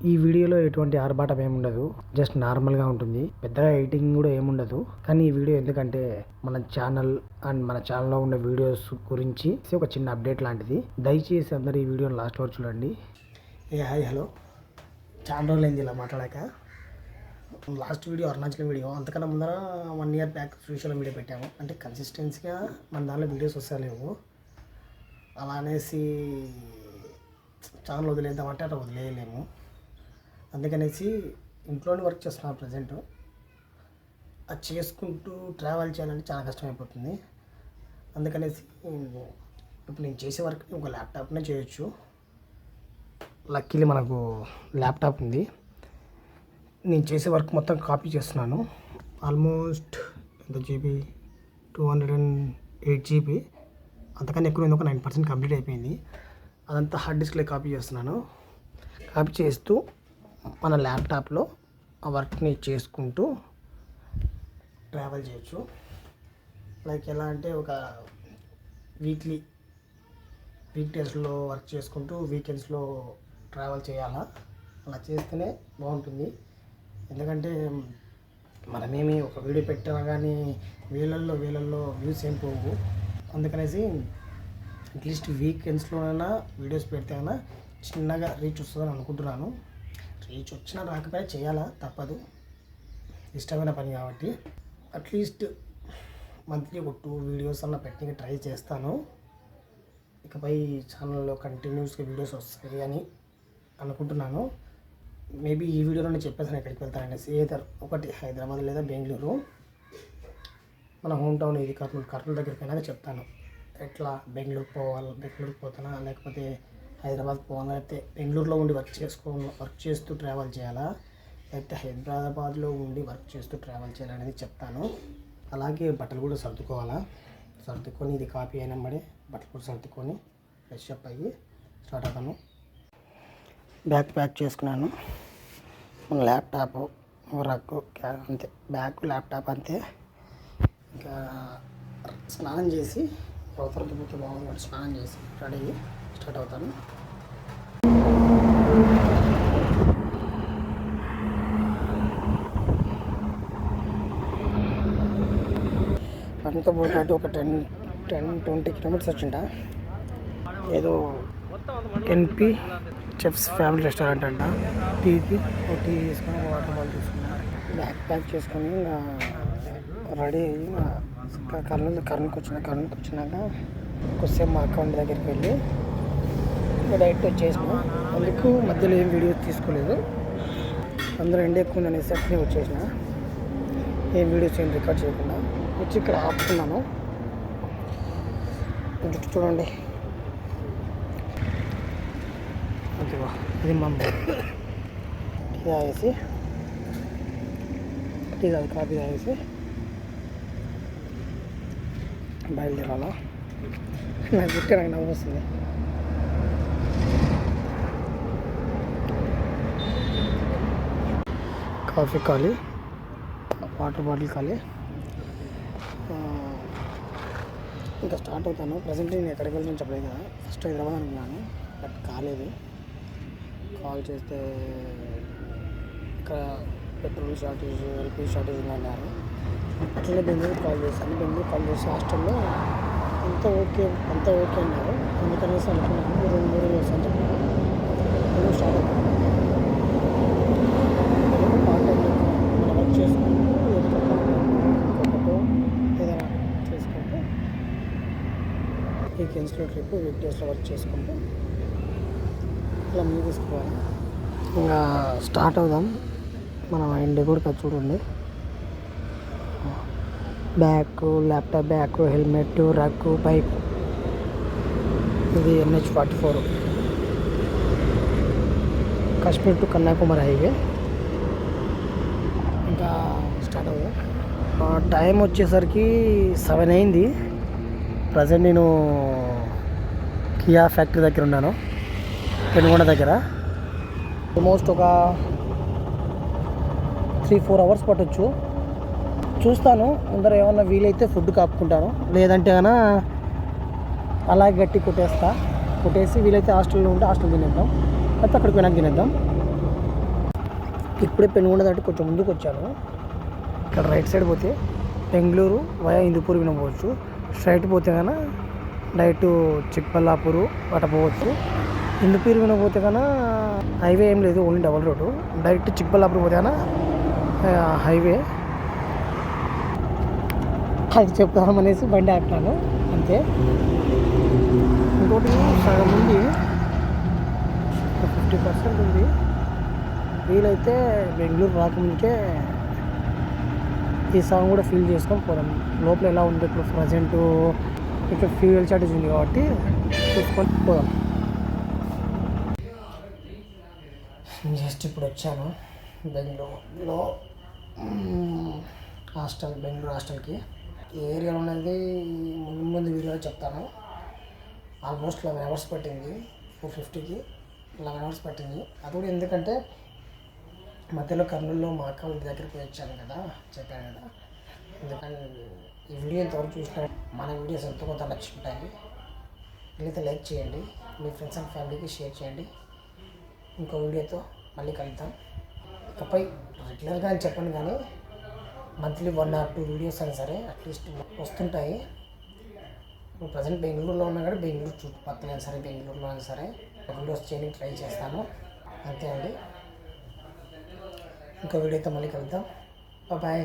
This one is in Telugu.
ఈ వీడియోలో ఎటువంటి ఆర్భాటం ఏముండదు, జస్ట్ నార్మల్గా ఉంటుంది. పెద్దగా ఎడిటింగ్ కూడా ఏముండదు. కానీ ఈ వీడియో ఎందుకంటే మన ఛానల్ అండ్ మన ఛానల్లో ఉన్న వీడియోస్ గురించి ఒక చిన్న అప్డేట్ లాంటిది. దయచేసి అందరూ ఈ వీడియోని లాస్ట్ వరకు చూడండి. హాయ్ హలో, చాలా రోజులైంది ఇలా మాట్లాడాక. లాస్ట్ వీడియో అరుణాచలం వీడియో, అంతకన్నా ముందర 1 year బ్యాక్ సోషల్ మీడియా పెట్టాము. అంటే కన్సిస్టెన్సీగా మన దానిలో వీడియోస్ వస్తలేవు. అలా అనేసి ఛానల్ వదిలేద్దామంటే అట్లా వదిలేయలేము. అందుకనేసి ఇంట్లోనే వర్క్ చేస్తున్నాను ప్రజెంట్. అది చేసుకుంటూ ట్రావెల్ చేయాలంటే చాలా కష్టమైపోతుంది. అందుకనేసి ఇప్పుడు నేను చేసే వర్క్ ఒక ల్యాప్టాప్నే చేయొచ్చు. లక్కీలీ మనకు ల్యాప్టాప్ ఉంది. నేను చేసే వర్క్ మొత్తం కాపీ చేస్తున్నాను. ఆల్మోస్ట్ ఎంత జీబీ, 208 GB. అంతకన్నా ఎక్కువ ఒక 9% కంప్లీట్ అయిపోయింది. అదంతా హార్డ్ డిస్క్లో కాపీ చేస్తున్నాను. కాపీ చేస్తూ మన ల్యాప్టాప్లో ఆ వర్క్ని చేసుకుంటూ ట్రావెల్ చేయొచ్చు. లైక్ ఎలా అంటే ఒక వీక్ డేస్లో వర్క్ చేసుకుంటూ వీకెండ్స్లో ట్రావెల్ చేయాలా. అలా చేస్తేనే బాగుంటుంది. ఎందుకంటే మనమేమి ఒక వీడియో పెట్టినా కానీ వేలల్లో వ్యూస్ ఏం పోవు. అందుకనేసి అట్లీస్ట్ వీకెండ్స్లోనైనా వీడియోస్ పెడితే అయినా చిన్నగా రీచ్ వస్తుందని అనుకుంటున్నాను. రీచ్ వచ్చినా రాకపోయినా చేయాలా, తప్పదు, ఇష్టమైన పని కాబట్టి. అట్లీస్ట్ మంత్లీ ఒక 2 వీడియోస్ అన్న పెట్టి ట్రై చేస్తాను. ఇకపై ఛానల్లో కంటిన్యూస్గా వీడియోస్ వస్తాయి అని అనుకుంటున్నాను. మేబీ ఈ వీడియోలోనే చెప్పేసాను ఎక్కడికి వెళ్తాననేసి. ఏదో ఒకటి హైదరాబాద్ లేదా బెంగళూరు, మన హోమ్ టౌన్ ఇది కర్నూలు దగ్గరికి అయినా చెప్తాను. ఎట్లా బెంగళూరుకి పోతానా, లేకపోతే హైదరాబాద్ పోవాలా, లేకపోతే బెంగళూరులో ఉండి వర్క్ చేస్తూ ట్రావెల్ చేయాలా, లేకపోతే హైదరాబాద్లో ఉండి వర్క్ చేస్తూ ట్రావెల్ చేయాలనేది చెప్తాను. అలాగే బట్టలు కూడా సర్దుకొని ఇది కాపీ అయినమ్మడే బట్టలు కూడా సర్దుకొని ఫ్రెష్ అప్ అయ్యి స్టార్ట్ అవుతాను. బ్యాగ్ ప్యాక్ చేసుకున్నాను. మన ల్యాప్టాప్, రగ్గు అంతే, బ్యాగ్ ల్యాప్టాప్ అంతే. ఇంకా స్నానం చేసి అవతలకి పోతే బాగుంది. స్నానం చేసి రెడీ అయ్యి స్టార్ట్ అవుతాను. అంతా పోయినట్టు ఒక 10-20 కిలోమీటర్స్ వచ్చింట. ఏదో NP చెఫ్స్ ఫ్యామిలీ రెస్టారెంట్ అంట. టీ తీసుకొని వాటర్ బాటిల్ తీసుకున్నాను. బ్యాగ్ ప్యాక్ చేసుకొని రెడీ అయ్యి కర్నూలుకి వచ్చినాక కొద్దిసేపు మా అకౌంట్ దగ్గరికి వెళ్ళి డైరెక్ట్ వచ్చేసిన. అందుకు మధ్యలో ఏం వీడియో తీసుకోలేదు. అందరూ ఎండ ఎక్కువ ఉందనేసి అట్నే వచ్చేసిన. ఏం వీడియోస్ ఏం రికార్డ్ చేయకుండా వచ్చి ఇక్కడ ఆపుతున్నాను. జుట్టు చూడండి, అంతేవా. ఇది మా టీ తాగేసి, కాఫీ తాగేసి బయలుదేరాలా. నాకు జుట్టు నాకు నవ్వు వస్తుంది. కాఫీ ఖాళీ, వాటర్ బాటిల్ ఖాళీ. ఇంకా స్టార్ట్ అవుతాను. ప్రజెంట్ నేను ఎక్కడికి వెళ్తాను చెప్పలేదు కదా. ఫస్ట్ హైదరాబాద్ అనుకున్నాను, బట్ కాలేదు. కాల్ చేస్తే ఇక్కడ పెట్రోల్ షార్టేజ్, ఎల్పిజి షార్టేజ్ ఉందన్నారు. అట్లనే బెంగళూరు కాల్ చేసి హాస్టల్లో అంతా ఓకే అన్నారు. అందుకనేసి అనుకున్నాను 2-3 ఇయర్స్ అని చెప్పాను. నేను స్టార్ట్ అవుతాను. పార్ట్ టైం మనం వర్క్ చేసుకుంటూ ఇంకొకటో ఏదైనా చేసుకుంటూ వీకెండ్స్లో ట్రిప్, వీక్ డేస్లో వర్క్ చేసుకుంటూ ఇలా ముందు తీసుకోవాలి. ఇంకా స్టార్ట్ అవుదాం. మనం ఎండ కూడా చూడండి. Bag, laptop bag, helmet, rug, bike. ఇది NH-44 Kashmir to Kanyakumari highway. ఇంకా స్టార్ట్ అవుదాం. టైం వచ్చేసరికి 7 అయింది. ప్రజెంట్ నేను కియా ఫ్యాక్టరీ దగ్గర ఉన్నాను, పెనుగొండ దగ్గర. ఆల్మోస్ట్ ఒక 3-4 hours పట్టొచ్చు. చూస్తాను, ముందర ఏమన్నా వీలైతే ఫుడ్ కాపుకుంటాను, లేదంటే కన్నా అలాగే గట్టి కొట్టేసి వీలైతే హాస్టల్లో ఉంటే హాస్టల్ తినేద్దాం, లేకపోతే అక్కడికి పోయినాక తినేద్దాం. ఇప్పుడే పెనుగొండ దాటి కొంచెం ముందుకు వచ్చాను. ఇక్కడ రైట్ సైడ్ పోతే బెంగళూరు వయా హిందూపూర్ వినపోవచ్చు. స్ట్రైట్ పోతే కన్నా డైరెక్ట్ చిక్బల్లాపూర్ అట పోవచ్చు. హిందూపూర్ వినపోతే కన్నా హైవే ఏం లేదు, only double road. Direct Chikballapur పోతే కన్నా హైవే. అది చెప్తామనేసి బండి ఆపినాను అంతే. ఇంకోటి సగం ఉంది, 50% ఉంది. వీలైతే బెంగళూరు రాకముందుకే ఈ సాంగ్ కూడా ఫీల్ చేసుకొని పోదాం. లోపల ఎలా ఉంది ఇప్పుడు ప్రజెంట్ ఇక్కడ ఫ్యూయల్ చార్జెస్ ఉంది కాబట్టి చూసుకొని పోదాం. జస్ట్ ఇప్పుడు వచ్చాను బెంగళూరులో బెంగళూరు హాస్టల్కి. ఏ ఏరియాలో ఉన్నది ముందు వీడియోలో చెప్తాను. ఆల్మోస్ట్ 11 hours పట్టింది. 450కి 11 hours పట్టింది. అది కూడా ఎందుకంటే మధ్యలో కర్నూలులో మా అక్క వాళ్ళ దగ్గరికి పోయి వచ్చాను కదా, చెప్పాను కదా. ఎందుకంటే ఈ వీడియో ఎంతవరకు చూసినా మన వీడియోస్ ఎంతో కొంత నచ్చుంటాయి. వీలైతే లైక్ చేయండి, మీ ఫ్రెండ్స్ అండ్ ఫ్యామిలీకి షేర్ చేయండి. ఇంకో వీడియోతో మళ్ళీ కలుద్దాం. ఇకపై రెగ్యులర్గా అని చెప్పను కానీ మంత్లీ 1 or 2 వీడియోస్ అయినా సరే అట్లీస్ట్ వస్తుంటాయి. ఇప్పుడు ప్రజెంట్ బెంగళూరులో ఉన్నా కానీ బెంగళూరు చుట్టుపక్కల అయినా సరే, బెంగళూరులో అయినా సరే వీడియోస్ చేయడానికి ట్రై చేస్తాను. అంతే అండి. ఇంకో వీడియోతో మళ్ళీ కలుద్దాం. బాయ్.